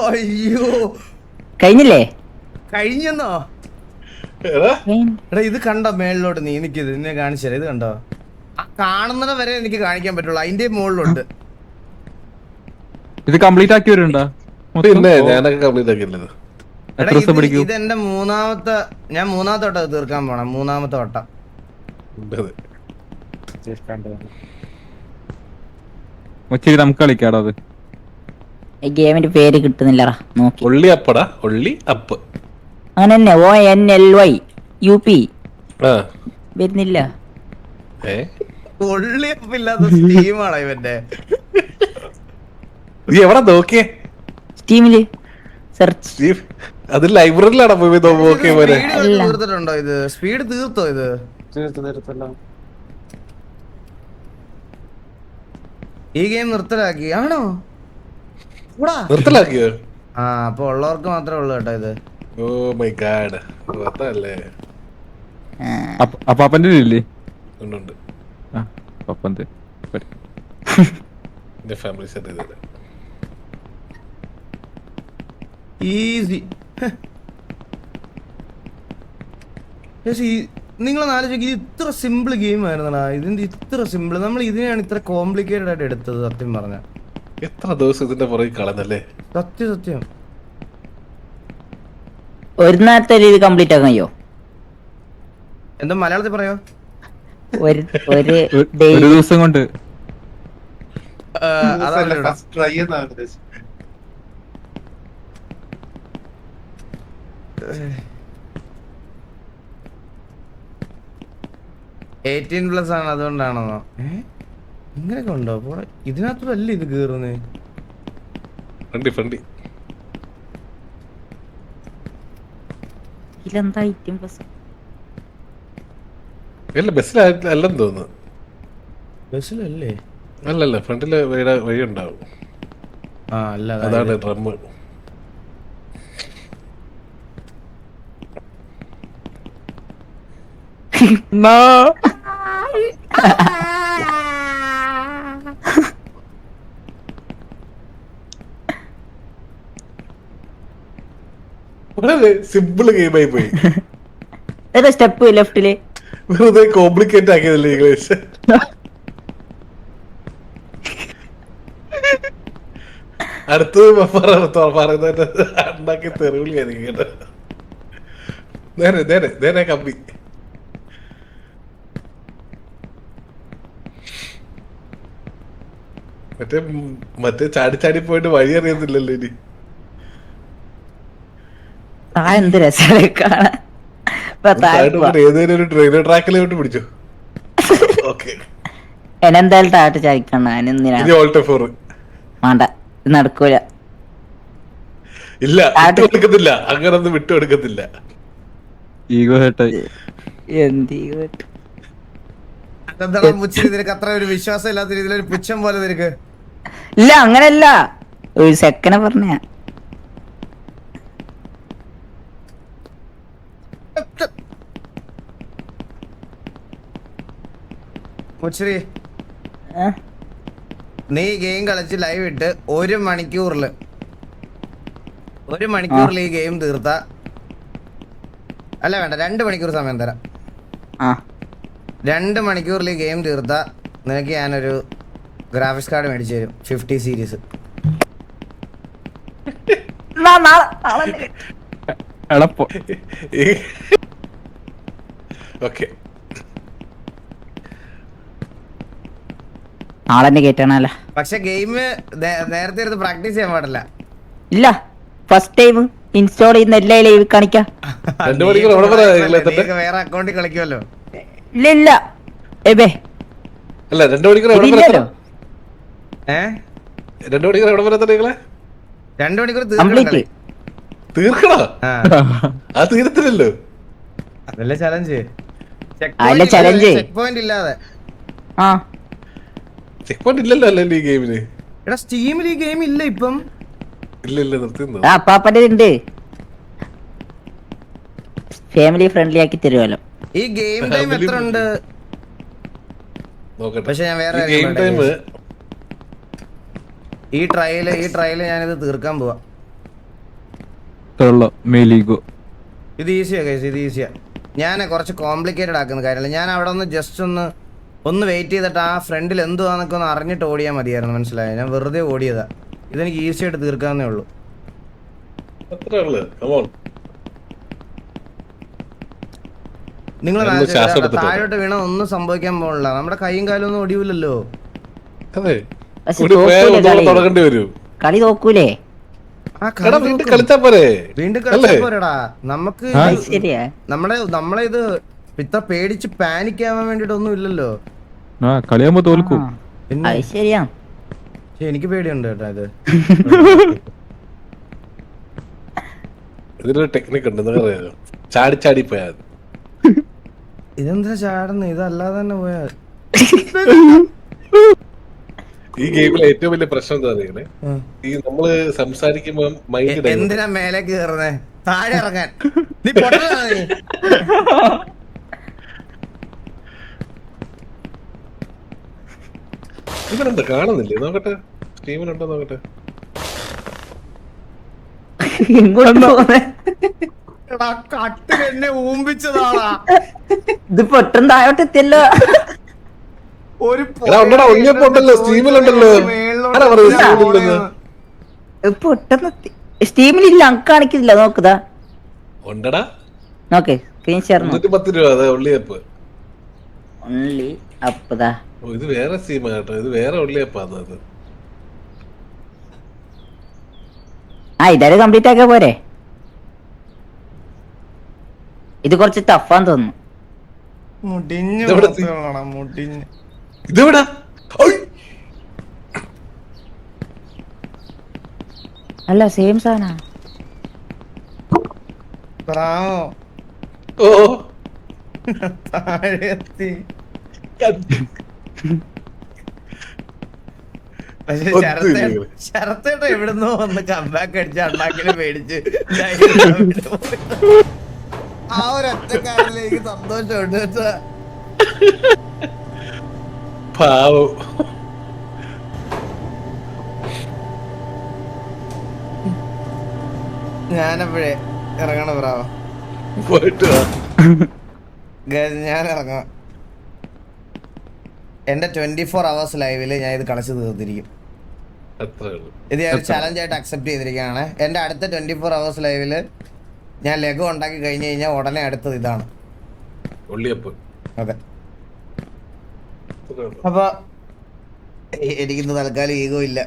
അയ്യോ കഴിഞ്ഞില്ലേ? കഴിഞ്ഞെന്നോ? എടാ ഇത് കണ്ടോ മേളിലോട്ട്? നീ എനിക്കിത് നിന്നെ കാണിച്ചത് ഇത് കണ്ടോ? ആ കാണുന്നത് വരെ എനിക്ക് കാണിക്കാൻ പറ്റുള്ളൂ. അതിന്റെ മുകളിലുണ്ട്. ഇത് കംപ്ലീറ്റ് ആക്കി വരുന്നുണ്ടോ? ഞാനൊക്കെ കംപ്ലീറ്റ് ആക്കിയില്ലത്. ഇത് എന്റെ മൂന്നാമത്തെ വട്ടം തീർക്കാൻ പോണം. മൂന്നാമത്തെ വട്ടം. നമുക്ക് കളിക്കാടോ അത്. ഗെയിമിന്റെ പേര് കിട്ടുന്നില്ലടാ. നോക്കി ഒള്ളി അപ്പടാ. ഒള്ളി അപ്പ് അങ്ങനെ തന്നെ. ONLY UP വരുന്നില്ല. ഒള്ളിയപ്പില്ലാത്ത സ്റ്റീമാണോ ഇവന്റെ? നീ എവിടെ നോക്കിയേ? സ്റ്റീമില് സെർച്ച്. അത് ലൈബ്രറിയിലാണോ പോയി നോക്കിയ പോലെ? തീർത്തിട്ടുണ്ടോ ഇത്? സ്പീഡ് തീർത്തോ ഇത്? ഈ ഗെയിം നിർത്തലാക്കി ആണോ? നിർത്തലാക്കിയോ? ആ അപ്പൊ ഉള്ളവർക്ക് മാത്രമേ ഉള്ളു കേട്ടോ ഇത്. Oh my god. അതല്ലേ അപ്പാപ്പന്റെ ഇല്ലേ? ഉണ്ട്. അപ്പാപ്പന്റെ ഫാമിലി സെറ്റ് ചെയ്തത് ഈസി. നിങ്ങൾ ആലോചിക്കും ഇത് ഇത്ര സിമ്പിൾ ഗെയിം ആയിരുന്നടാ. ഇതിന്റെ ഇത്ര സിമ്പിൾ. നമ്മൾ ഇതിനെയാണ് ഇത്ര കോംപ്ലിക്കേറ്റഡ് ആയിട്ട് എടുത്തത്. സത്യം പറഞ്ഞ എത്ര ദിവസം ഇതിന്റെ പുറകെ കളഞ്ഞല്ലേ? സത്യം. ഒരു നേരത്തെ ഇത് കംപ്ലീറ്റ് ആക്കാൻ കഴിയോ? എന്താ മലയാളത്തിൽ പറയോ? ഒരു ദിവസം കൊണ്ട്. +18 ആണ്, അതുകൊണ്ടാണോ? ഇങ്ങനെയൊക്കെ ഉണ്ടോ? ഇതിനകത്തല്ലേ ഇത് കേറുന്നേ? ഇതെന്താ ഐറ്റം പ്ലസ്? ബസ്സിലല്ലെന്ന് തോന്നുന്നു. ബസ്സിലല്ലേ? അല്ലല്ല, ഫ്രണ്ടില് വഴി ഉണ്ടാവും. അതാണ് ഡ്രം. സിമ്പിൾ ഗെയിമായി പോയി. സ്റ്റെപ്പ് ലെഫ്റ്റില് വെറുതെ കോംപ്ലിക്കേറ്റ് ആക്കിയതല്ലേ ഇംഗ്ലീഷ്. അടുത്തത് പറയുന്നത് ഉണ്ടാക്കി തെറിവിളിയായിരിക്കും കേട്ടോ. നേരെ കമ്പി. മറ്റേ ചാടി പോയിട്ട് വഴി അറിയത്തില്ലല്ലോ ഇനി. എന്ത് രസമാണ് കാണാൻ. ഏതൊരു ഒരു ട്രെയിലർ ട്രാക്കിലോട്ട് പിടിച്ചു. എന്നെന്തായാലും താഴത്ത് ചാടിക്കണം. വേണ്ട, ഇത് നടക്കൂല. ഇല്ല, വിട്ടുകൊടുക്കത്തില്ല. അങ്ങനൊന്നും വിട്ടുകൊടുക്കത്തില്ല. നിനക്ക് അത്ര ഒരു വിശ്വാസം ഇല്ലാത്ത രീതിയിലൊരു പുച്ഛം പോലെ നിനക്ക്. ഇല്ല, അങ്ങനല്ല. ഒരു സെക്കൻഡ് പറഞ്ഞ നീ ഗെയിം കളിച്ച് ലൈവ് ഇട്ട് 1 മണിക്കൂറിൽ ഈ ഗെയിം തീർത്ത, അല്ല വേണ്ട 2 മണിക്കൂർ സമയം തരാം. 2 മണിക്കൂറിൽ ഈ ഗെയിം തീർത്ത നിനക്ക് ഞാനൊരു ഗ്രാഫിക്സ് കാർഡ് മേടിച്ചു തരും. 50 സീരീസ്. ആളെന്നെ കേട്ടാണല്ല. പക്ഷെ ഗെയിം നേരത്തെ ഇരുന്ന് പ്രാക്ടീസ് ചെയ്യാൻ പാടില്ല. ഇല്ല, ഫസ്റ്റ് ടൈം ഇൻസ്റ്റാൾ ചെയ്യുന്ന എല്ലാ ലൈവ് കാണിക്കാം. വേറെ അക്കൗണ്ടിൽ കളിക്കുമല്ലോ. ഇല്ല എബേ അല്ല 2 മണിക്കൂർ 2 മണിക്കൂർ തീർക്കണോ? അത് തീരത്തില്ലല്ലോ. അതല്ലേ ചലഞ്ച്. ചെക്ക് പോയിന്റ് ഇല്ലാതെ. ചെക്ക് പോയിന്റ് ഇല്ലല്ലോ അല്ലേ ഈ ഗെയിമിന്? എടാ സ്റ്റീമിൽ ഈ ഗെയിം ഇല്ല ഇപ്പം. ഇല്ല നിർത്തുന്നു. അപ്പാപ്പന്റെ ഉണ്ട്. ഫാമിലി ഫ്രണ്ട്ലി ആക്കി തരുമല്ലോ. ഈ ഗെയിം ടൈം എത്ര ഉണ്ട് നോക്കട്ടെ. പക്ഷെ ഞാൻ വേറെ ഗെയിം ടൈം ഈ ട്രയല് ഞാനിത് തീർക്കാൻ പോവാ. മേലിഗോ ഇത് ഈസിയാ ഗൈസ്, ഇത് ഈസിയാ. ഞാൻ കുറച്ച് കോംപ്ലിക്കേറ്റഡ് ആക്കുന്ന കാര്യമല്ല. ഞാൻ അവിടെ ഒന്ന് ജസ്റ്റ് ഒന്ന് വെയിറ്റ് ചെയ്തിട്ട് ആ ഫ്രണ്ടിൽ എന്തുവാന്നൊക്കെ ഒന്ന് അറിഞ്ഞിട്ട് ഓടിയാൽ മതിയായിരുന്നു. മനസ്സിലായോ? ഞാൻ വെറുതെ ഓടിയതാ. ഇതെനിക്ക് ഈസി ആയിട്ട് തീർക്കാവുന്നേ ഉള്ളൂ. നിങ്ങൾ താഴോട്ട് വീണ ഒന്നും സംഭവിക്കാൻ പോകണില്ല. നമ്മുടെ കൈയും കാലും ഒന്നും ഒടിവില്ലല്ലോ. കളി നോക്കൂലേ? വീണ്ടും കളിച്ചാ പോരെടാ. നമുക്ക് നമ്മളെ ഇത് ഇത്ര പേടിച്ച് പാനിക് ആവാൻ വേണ്ടിട്ടൊന്നും ഇല്ലല്ലോ. കളിയാകുമ്പോ തോൽക്കും. ശരിയാ, എനിക്ക് പേടിയുണ്ട് കേട്ടോ. ഇതിലൊരു ടെക്നിക്ക് ഉണ്ട്, ചാടി ചാടി പോയാ ഇതെന്താ ചാടുന്നു? ഇതല്ലാതെ തന്നെ പോയാ. ഈ ഗെയിമിലെ ഏറ്റവും വലിയ പ്രശ്നം എന്താ അറിയണേ? ഈ നമ്മള് സംസാരിക്കുമ്പോ മൈൻഡ് എന്തിനാ മേലെ കേറുന്നേ? താഴെ ഇറങ്ങാൻ. നീ ഇവരുണ്ടോ? കാണുന്നില്ലേ? നോക്കട്ടെ, സ്റ്റീമിനുണ്ടോ നോക്കട്ടെ. കട്ടിൽ എന്നെ ഊമ്പിച്ചതാളാ. ഇത് പൊട്ടും താഴോട്ട് എത്തിയല്ലോ. സ്റ്റീമിലില്ല, അങ്ക് കാണിക്കുന്നില്ല. നോക്കുതാ, നോക്ക് സ്ക്രീൻ ഷെയർ. 10 രൂപ ഉള്ളിയപ്പ്. ഓൺലി അപ്പതാ. ഇത് വേറെ സ്റ്റീമാ കേട്ടോ, ഇത് വേറെ ഉള്ളിയപ്പാന്നത്. ഇതായാലും കംപ്ലീറ്റ് ആക്കിയ പോരെ? ഇത് കുറച്ച് ടഫാന്ന് തോന്നുന്നു. അല്ല, സെയിം സാധന. ശരത്തേട്ട എവിടുന്നോ വന്ന് കമ്പാക്ക് അടിച്ച് അണ്ണാക്കിനെ പേടിച്ച് ആ ഒരൊറ്റക്കാരിലേക്ക് സന്തോഷമുണ്ട് കേട്ടോ. പാവം. ഞാനപ്പോഴേ ഇറങ്ങണ പ്രാവോ ഞാൻ ഇറങ്ങാം. എന്റെ 24 hours ലൈവില് ഞാൻ ഇത് കളിച്ച് തീർത്തിരിക്കും. ഇത് ഞാൻ ചലഞ്ച് ആയിട്ട് അക്സെപ്റ്റ് ചെയ്തിരിക്കുകയാണ്. എന്റെ അടുത്ത 24 hours ലൈവില് ഞാൻ ലഘു ഉണ്ടാക്കി കഴിഞ്ഞു കഴിഞ്ഞാൽ ഉടനെ അടുത്തത് ഇതാണ്. അതെ, അപ്പൊ എനിക്കിന്ന് തൽക്കാലം ഈഗോ ഇല്ല.